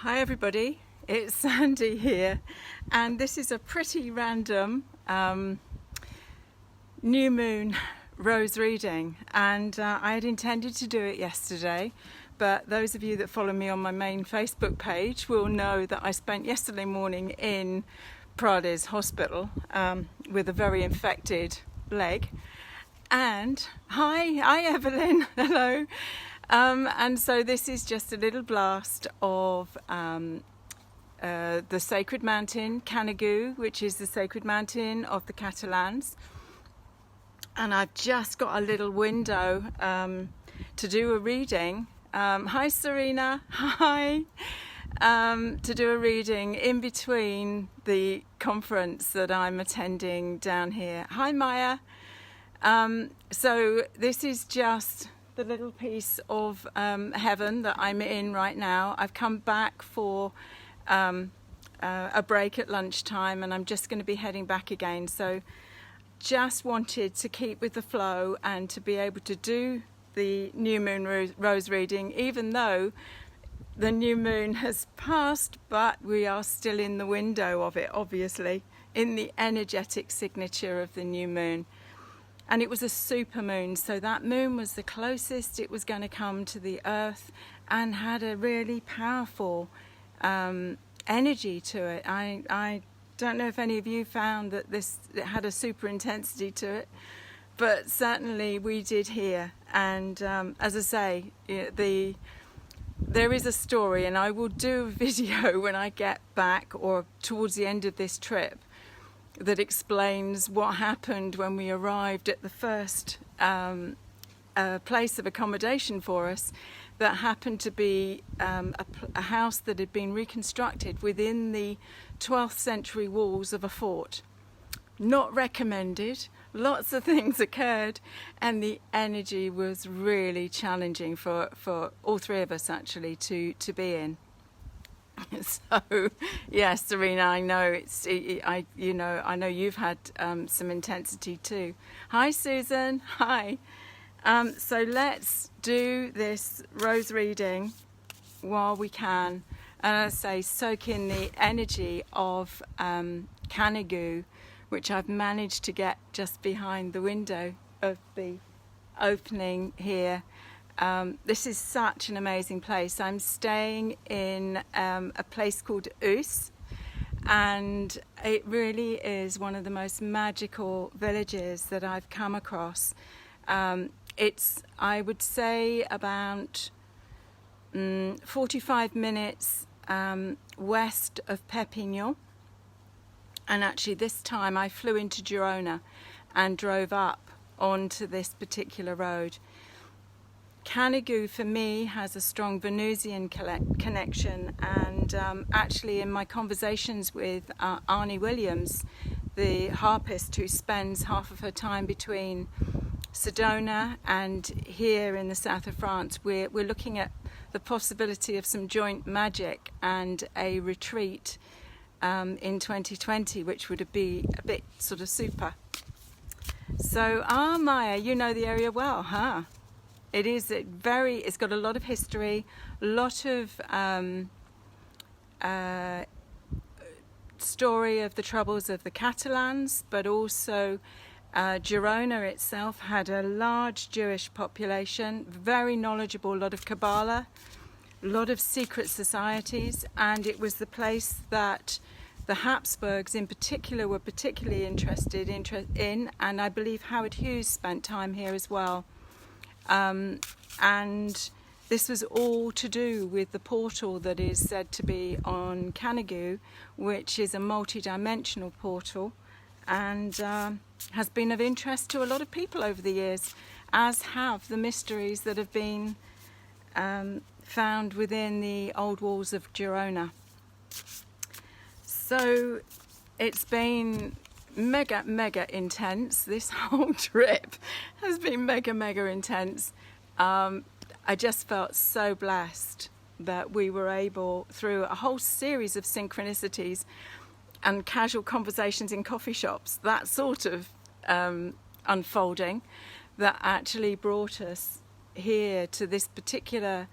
Hi everybody, it's Sandy here, and this is a pretty random new moon rose reading, and I had intended to do it yesterday, but those of you that follow me on my main Facebook page will know that I spent yesterday morning in Prades Hospital with a very infected leg. And hi Evelyn, hello. And so this is just a little blast of the sacred mountain, Canigou, which is the sacred mountain of the Catalans. And I've just got a little window to do a reading. Hi Serena, hi. To do a reading in between the conference that I'm attending down here. Hi Maya. So this is just the little piece of heaven that I'm in right now. I've come back for a break at lunchtime, and I'm just going to be heading back again. So just wanted to keep with the flow and to be able to do the new moon rose reading, even though the new moon has passed, but we are still in the window of it, obviously, in the energetic signature of the new moon. And it was a super moon, so that moon was the closest it was going to come to the earth and had a really powerful energy to it. I don't know if any of you found that it had a super intensity to it, but certainly we did here. And as I say, there is a story, and I will do a video when I get back or towards the end of this trip that explains what happened when we arrived at the first place of accommodation for us, that happened to be a house that had been reconstructed within the 12th century walls of a fort. Not recommended. Lots of things occurred, and the energy was really challenging for all three of us actually to be in. So yes, Serena, I know I know you've had some intensity too. Hi Susan, hi. So let's do this rose reading while we can, and as I say, soak in the energy of Canigou, which I've managed to get just behind the window of the opening here. This is such an amazing place. I'm staying in a place called Us, and it really is one of the most magical villages that I've come across. It's, I would say, about 45 minutes west of Perpignan, and actually this time I flew into Girona and drove up onto this particular road. Canigou for me has a strong Venusian connection, and actually in my conversations with Arnie Williams, the harpist who spends half of her time between Sedona and here in the south of France, we're looking at the possibility of some joint magic and a retreat in 2020, which would be a bit sort of super. So Maya, you know the area well, huh? It's got a lot of history, a lot of story of the troubles of the Catalans, but also Girona itself had a large Jewish population, very knowledgeable, a lot of Kabbalah, a lot of secret societies, and it was the place that the Habsburgs in particular were particularly interested in, and I believe Howard Hughes spent time here as well. And this was all to do with the portal that is said to be on Canigou, which is a multi-dimensional portal, and has been of interest to a lot of people over the years, as have the mysteries that have been found within the old walls of Girona. So it's been mega intense. This whole trip has been mega intense. I just felt so blessed that we were able, through a whole series of synchronicities and casual conversations in coffee shops, that sort of unfolding, that actually brought us here to this particular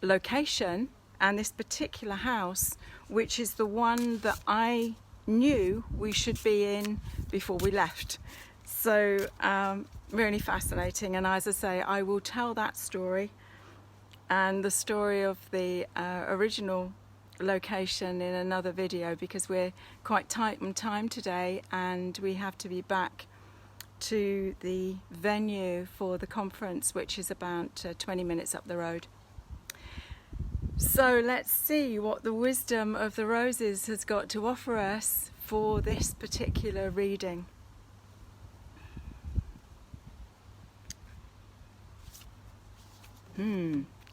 location and this particular house, which is the one that I knew we should be in before we left. So really fascinating, and as I say, I will tell that story and the story of the original location in another video, because we're quite tight on time today and we have to be back to the venue for the conference, which is about 20 minutes up the road. So let's see what the wisdom of the roses has got to offer us for this particular reading.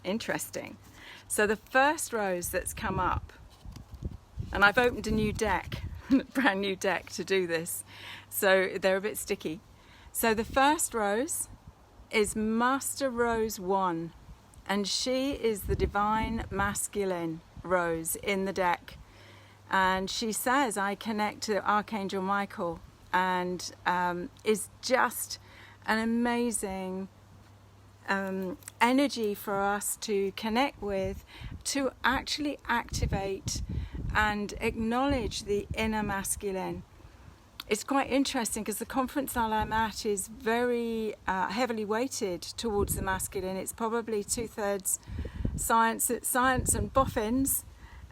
Interesting. So the first rose that's come up, and I've opened a new deck, a brand new deck to do this, so they're a bit sticky. So the first rose is Master Rose 1, and she is the divine masculine rose in the deck. And she says, I connect to Archangel Michael, and is just an amazing energy for us to connect with, to actually activate and acknowledge the inner masculine. It's quite interesting because the conference that I'm at is very heavily weighted towards the masculine. It's probably 2/3 science and boffins,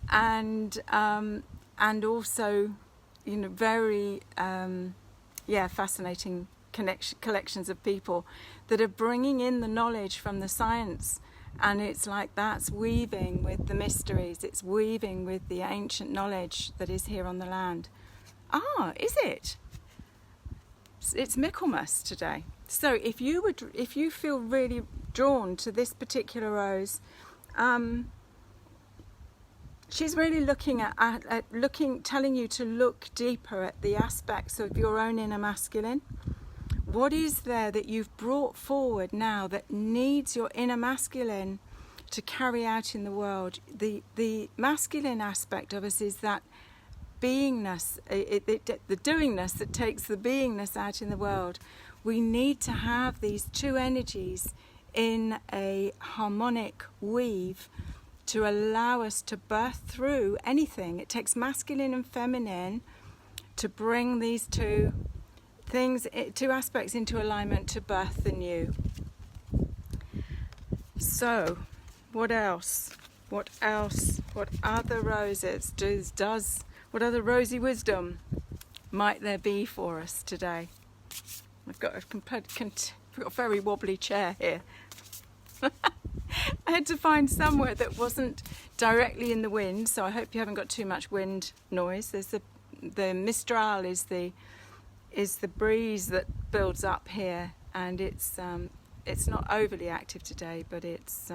and also, you know, very fascinating collections of people that are bringing in the knowledge from the science, and it's like that's weaving with the mysteries, it's weaving with the ancient knowledge that is here on the land. Is it? It's Michaelmas today. So if you feel really drawn to this particular rose, she's really looking telling you to look deeper at the aspects of your own inner masculine. What is there that you've brought forward now that needs your inner masculine to carry out in the world? The masculine aspect of us is that beingness, the doingness that takes the beingness out in the world. We need to have these two energies in a harmonic weave to allow us to birth through anything. It takes masculine and feminine to bring these two aspects into alignment to birth the new. So, what else? What other roses what other rosy wisdom might there be for us today? I've got a very wobbly chair here. I had to find somewhere that wasn't directly in the wind, so I hope you haven't got too much wind noise. There's the Mistral is the breeze that builds up here, and it's not overly active today, but it's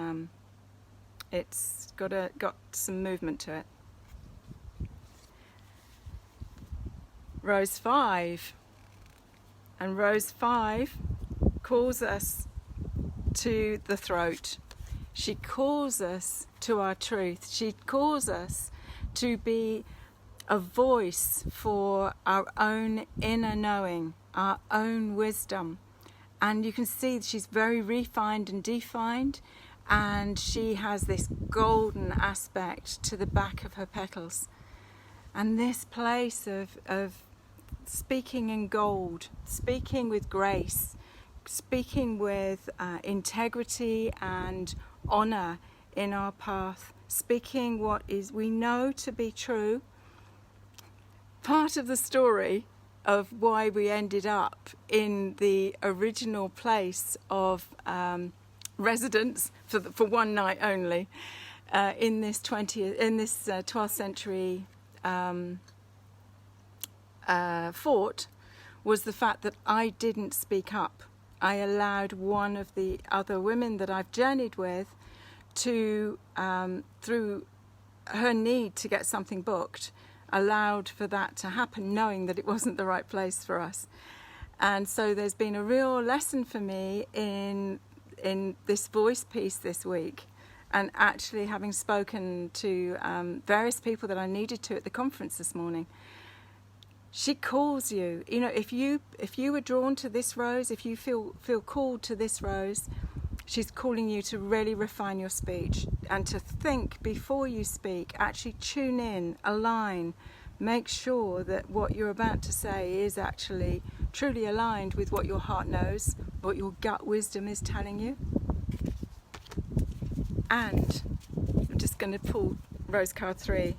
got some movement to it. Rose 5, and Rose 5 calls us to the throat. She calls us to our truth. She calls us to be a voice for our own inner knowing, our own wisdom. And you can see she's very refined and defined, and she has this golden aspect to the back of her petals. And this place of speaking in gold, speaking with grace, speaking with integrity and honor in our path, speaking what is we know to be true. Part of the story of why we ended up in the original place of residence for one night only in this 12th century fort was the fact that I didn't speak up. I allowed one of the other women that I've journeyed with to, through her need to get something booked, allowed for that to happen, knowing that it wasn't the right place for us. And so there's been a real lesson for me in this voice piece this week, and actually having spoken to various people that I needed to at the conference this morning. She calls you. You know, if you were drawn to this rose, if you feel called to this rose, She's calling you to really refine your speech and to think before you speak. Actually tune in, align, make sure that what you're about to say is actually truly aligned with what your heart knows, what your gut wisdom is telling you. And I'm just going to pull Rose card 3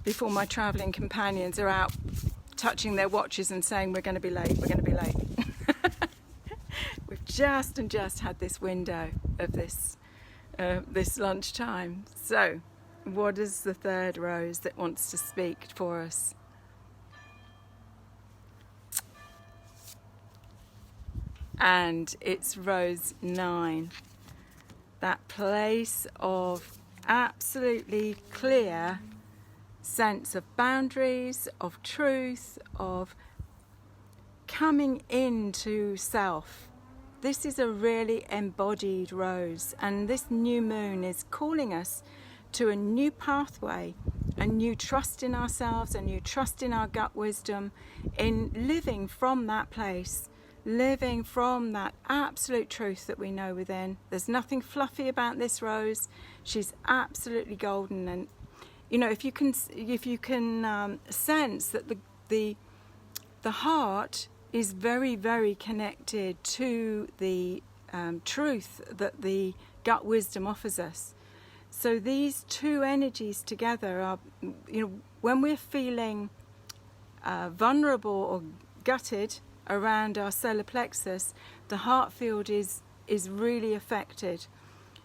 before my travelling companions are out touching their watches and saying we're going to be late, we're going to be late. We've just had this window of this lunchtime. So what is the third rose that wants to speak for us? And it's rose 9. That place of absolutely clear sense of boundaries, of truth, of coming into self. This is a really embodied rose, and this new moon is calling us to a new pathway, a new trust in ourselves, a new trust in our gut wisdom, in living from that place, living from that absolute truth that we know within. There's nothing fluffy about this rose. She's absolutely golden, and you know, if you can sense that the heart is very, very connected to the truth that the gut wisdom offers us. So these two energies together are, you know, when we're feeling vulnerable or gutted around our solar plexus, the heart field is really affected.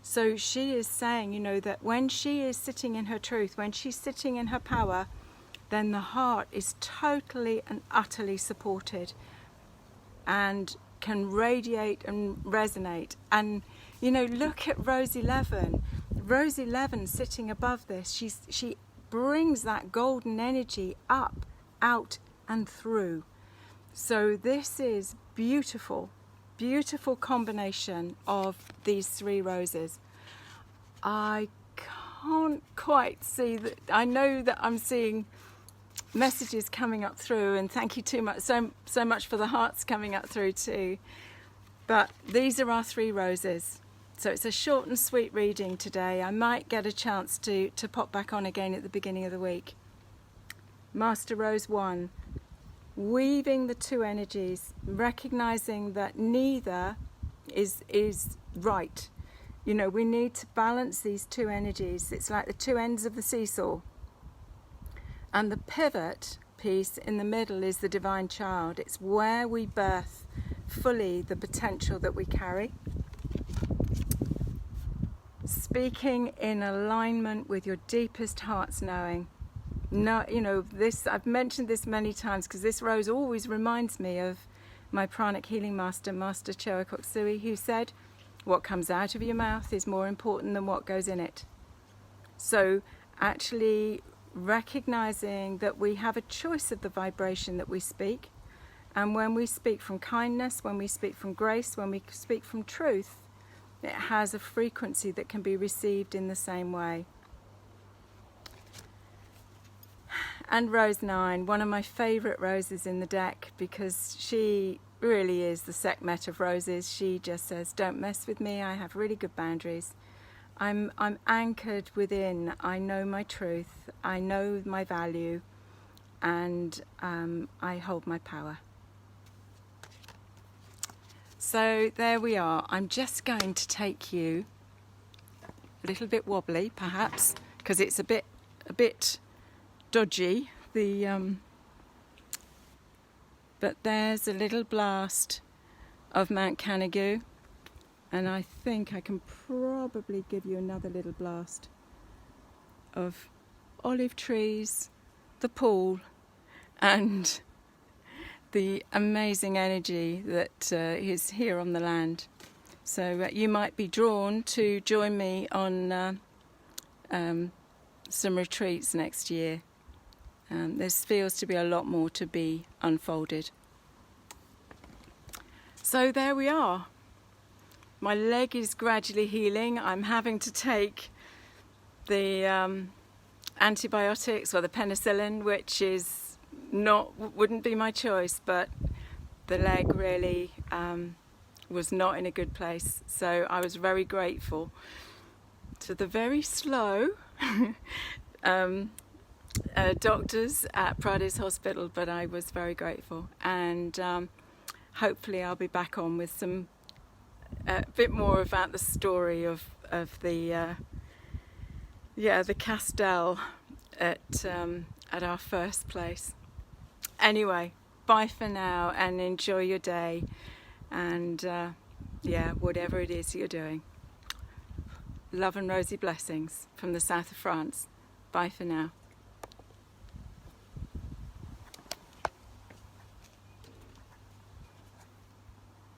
So she is saying, you know, that when she is sitting in her truth, when she's sitting in her power, then the heart is totally and utterly supported and can radiate and resonate. And, you know, look at Rose 11. Rose 11 sitting above this, she brings that golden energy up, out and through. So this is beautiful, beautiful combination of these 3 roses. I can't quite see that. I know that I'm seeing messages coming up through, and thank you so much for the hearts coming up through too. But these are our 3 roses. So it's a short and sweet reading today. I might get a chance to pop back on again at the beginning of the week. Master Rose 1. Weaving the 2 energies, recognizing that neither is right. You know, we need to balance these 2 energies. It's like the 2 ends of the seesaw. And the pivot piece in the middle is the divine child. It's where we birth fully the potential that we carry. Speaking in alignment with your deepest heart's knowing. No, you know, this, I've mentioned this many times because this rose always reminds me of my pranic healing master, Master Choa Kok Sui, who said, what comes out of your mouth is more important than what goes in it. So actually recognizing that we have a choice of the vibration that we speak, and when we speak from kindness, when we speak from grace, when we speak from truth, it has a frequency that can be received in the same way. And Rose 9, one of my favourite roses in the deck, because she really is the Sekhmet of roses. She just says, don't mess with me, I have really good boundaries. I'm anchored within, I know my truth, I know my value, and I hold my power. So there we are. I'm just going to take you a little bit wobbly, perhaps, because it's a bit dodgy, but there's a little blast of Mount Canigou, and I think I can probably give you another little blast of olive trees, the pool, and the amazing energy that is here on the land. So you might be drawn to join me on some retreats next year. There feels to be a lot more to be unfolded. So there we are. My leg is gradually healing. I'm having to take the antibiotics or the penicillin, which is wouldn't be my choice, but the leg really was not in a good place. So I was very grateful to the very slow doctors at Prades Hospital, but I was very grateful, and hopefully I'll be back on with some a bit more about the story of the the Castell at our first place. Anyway, bye for now, and enjoy your day, and whatever it is you're doing. Love and rosy blessings from the south of France. Bye for now.